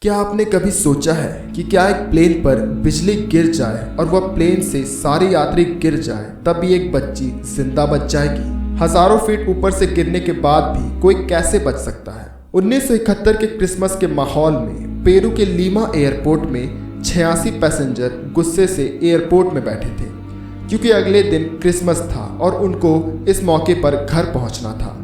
क्या आपने कभी सोचा है कि क्या एक प्लेन पर बिजली गिर जाए और वह प्लेन से सारे यात्री गिर जाए तब भी एक बच्ची जिंदा बच जाएगी। हजारों फीट ऊपर से गिरने के बाद भी कोई कैसे बच सकता है। 1971 के क्रिसमस के माहौल में पेरू के लीमा एयरपोर्ट में 86 पैसेंजर गुस्से से एयरपोर्ट में बैठे थे क्योंकि अगले दिन क्रिसमस था और उनको इस मौके पर घर पहुंचना था।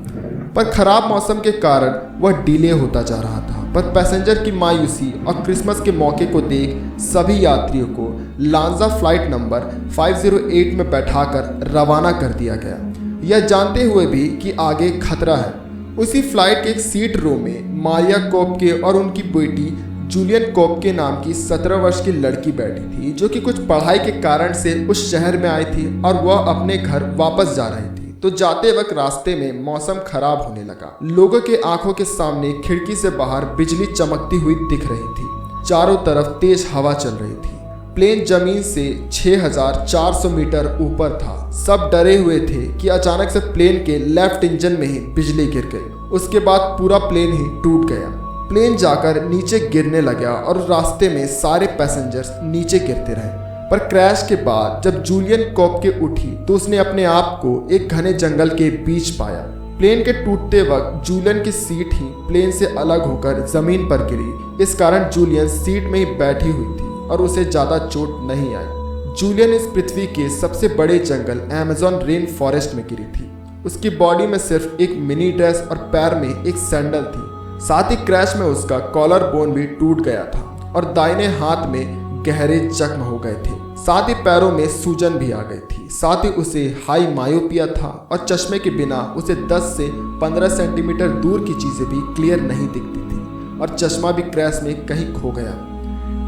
पर खराब मौसम के कारण वह डिले होता जा रहा था। पर पैसेंजर की मायूसी और क्रिसमस के मौके को देख सभी यात्रियों को लांजा फ्लाइट नंबर 508 में बैठाकर रवाना कर दिया गया, यह जानते हुए भी कि आगे खतरा है। उसी फ्लाइट के एक सीट रो में मारिया कोपके और उनकी बेटी जूलियन कोपके नाम की 17 वर्ष की लड़की बैठी थी, जो कि कुछ पढ़ाई के कारण से उस शहर में आई थी और वह अपने घर वापस जा रही थी। तो जाते वक्त रास्ते में मौसम खराब होने लगा। लोगों के आंखों के सामने खिड़की से बाहर बिजली चमकती हुई दिख रही थी। चारों तरफ तेज हवा चल रही थी। प्लेन जमीन से 6400 मीटर ऊपर था। सब डरे हुए थे कि अचानक से प्लेन के लेफ्ट इंजन में ही बिजली गिर गई। उसके बाद पूरा प्लेन ही टूट गया। प्लेन जाकर नीचे गिरने लगा और रास्ते में सारे पैसेंजर्स नीचे गिरते रहे। पर क्रैश के बाद जब जूलियन कोपके उठी तो उसने अपने आप को एक घने जंगल के बीच पाया। प्लेन के टूटते वक्त जूलियन की सीट ही प्लेन से अलग होकर जमीन पर गिरी। इस कारण जूलियन सीट में ही बैठी हुई थी और उसे ज्यादा चोट नहीं आई। जूलियन इस पृथ्वी के सबसे बड़े जंगल अमेज़न रेन फॉरेस्ट में गिरी थी। उसकी बॉडी में सिर्फ एक मिनी ड्रेस और पैर में एक सैंडल थी। साथ ही क्रैश में उसका कॉलर बोन भी टूट गया था और दाहिने हाथ में गहरे जख्म हो गए थे। साथ ही पैरों में सूजन भी आ गई थी। साथ ही उसे हाई मायोपिया था और चश्मे के बिना उसे 10 से 15 सेंटीमीटर दूर की चीजें भी क्लियर नहीं दिखती थी और चश्मा भी क्रैश में कहीं खो गया।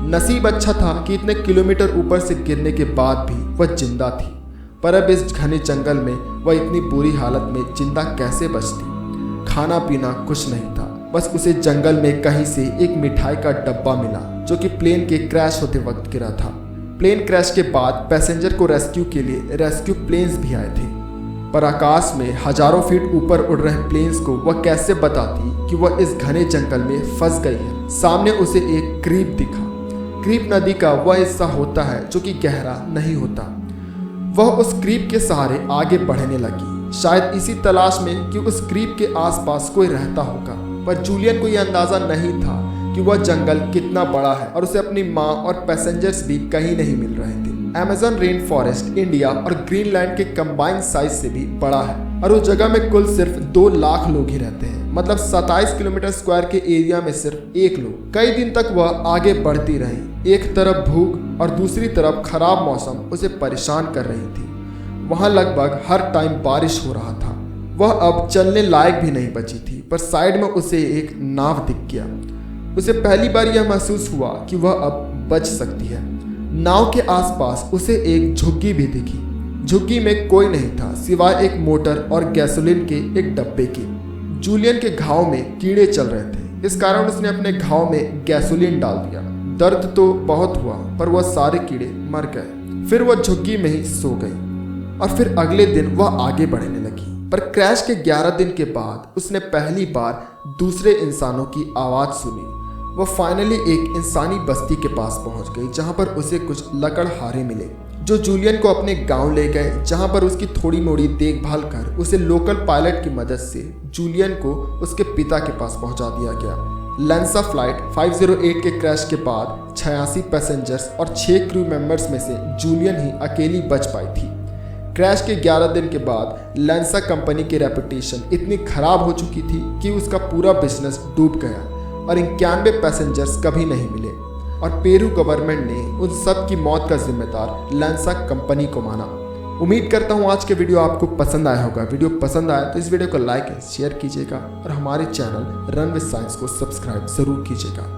नसीब अच्छा था कि इतने किलोमीटर ऊपर से गिरने के बाद भी वह जिंदा थी। पर अब इस घने जंगल में वह इतनी बुरी हालत में जिंदा कैसे बचती। खाना पीना कुछ नहीं था, बस उसे जंगल में कहीं से एक मिठाई का डब्बा मिला जो कि प्लेन के क्रैश होते वक्त गिरा था। प्लेन क्रैश के बाद पैसेंजर को रेस्क्यू के लिए रेस्क्यू प्लेन्स भी आए थे। पर आकाश में हजारों फीट ऊपर उड़ रहे प्लेन्स को वह कैसे बताती कि वह इस घने जंगल में फंस गई है। सामने उसे एक क्रीप दिखा। क्रीप नदी का वह हिस्सा होता है जो कि गहरा नहीं होता। वह उस क्रीप के सहारे आगे बढ़ने लगी, शायद इसी तलाश में कि उस क्रीप के आसपास कोई रहता होगा। पर जूलियन को यह अंदाजा नहीं था कि वह जंगल कितना बड़ा है और उसे अपनी माँ और पैसेंजर्स भी कहीं नहीं मिल रहे थे। अमेज़न रेन फॉरेस्ट इंडिया और ग्रीनलैंड के कंबाइंड साइज से भी बड़ा है और उस जगह में कुल सिर्फ 2 लाख लोग ही रहते हैं। मतलब 27 किलोमीटर स्क्वायर के एरिया में सिर्फ 1 लोग। कई दिन तक वह आगे बढ़ती रही। एक तरफ भूख और दूसरी तरफ खराब मौसम उसे परेशान कर रही थी। वहाँ लगभग हर टाइम बारिश हो रहा था। वह अब चलने लायक भी नहीं बची थी। पर साइड में उसे एक नाव दिख गया। उसे पहली बार यह महसूस हुआ कि वह अब बच सकती है। नाव के आसपास उसे एक झुग्गी भी दिखी। झुग्गी में कोई नहीं था सिवाय एक मोटर और गैसोलीन के एक डब्बे के। जूलियन के घाव में कीड़े चल रहे थे, इस कारण उसने अपने घाव में गैसोलीन डाल दिया। दर्द तो बहुत हुआ पर वह सारे कीड़े मर गए। फिर वह झुग्गी में ही सो गई और फिर अगले दिन वह आगे बढ़ने लगी। पर क्रैश के 11 दिन के बाद उसने पहली बार दूसरे इंसानों की आवाज़ सुनी। वह फाइनली एक इंसानी बस्ती के पास पहुंच गई जहां पर उसे कुछ लकड़हारे मिले जो जूलियन को अपने गांव ले गए, जहां पर उसकी थोड़ी मोड़ी देखभाल कर उसे लोकल पायलट की मदद से जूलियन को उसके पिता के पास पहुंचा दिया गया। लांजा फ्लाइट 508 के क्रैश के बाद 86 पैसेंजर्स और 6 क्रू मेंबर्स में से जूलियन ही अकेली बच पाई थी। क्रैश के 11 दिन के बाद लांजा कंपनी की रेपुटेशन इतनी खराब हो चुकी थी कि उसका पूरा बिजनेस डूब गया और 91 पैसेंजर्स कभी नहीं मिले और पेरू गवर्नमेंट ने उन सब की मौत का जिम्मेदार लांजा कंपनी को माना। उम्मीद करता हूँ आज के वीडियो आपको पसंद आया होगा। वीडियो पसंद आया तो इस वीडियो को लाइक एंड शेयर कीजिएगा और हमारे चैनल रन विद साइंस को सब्सक्राइब जरूर कीजिएगा।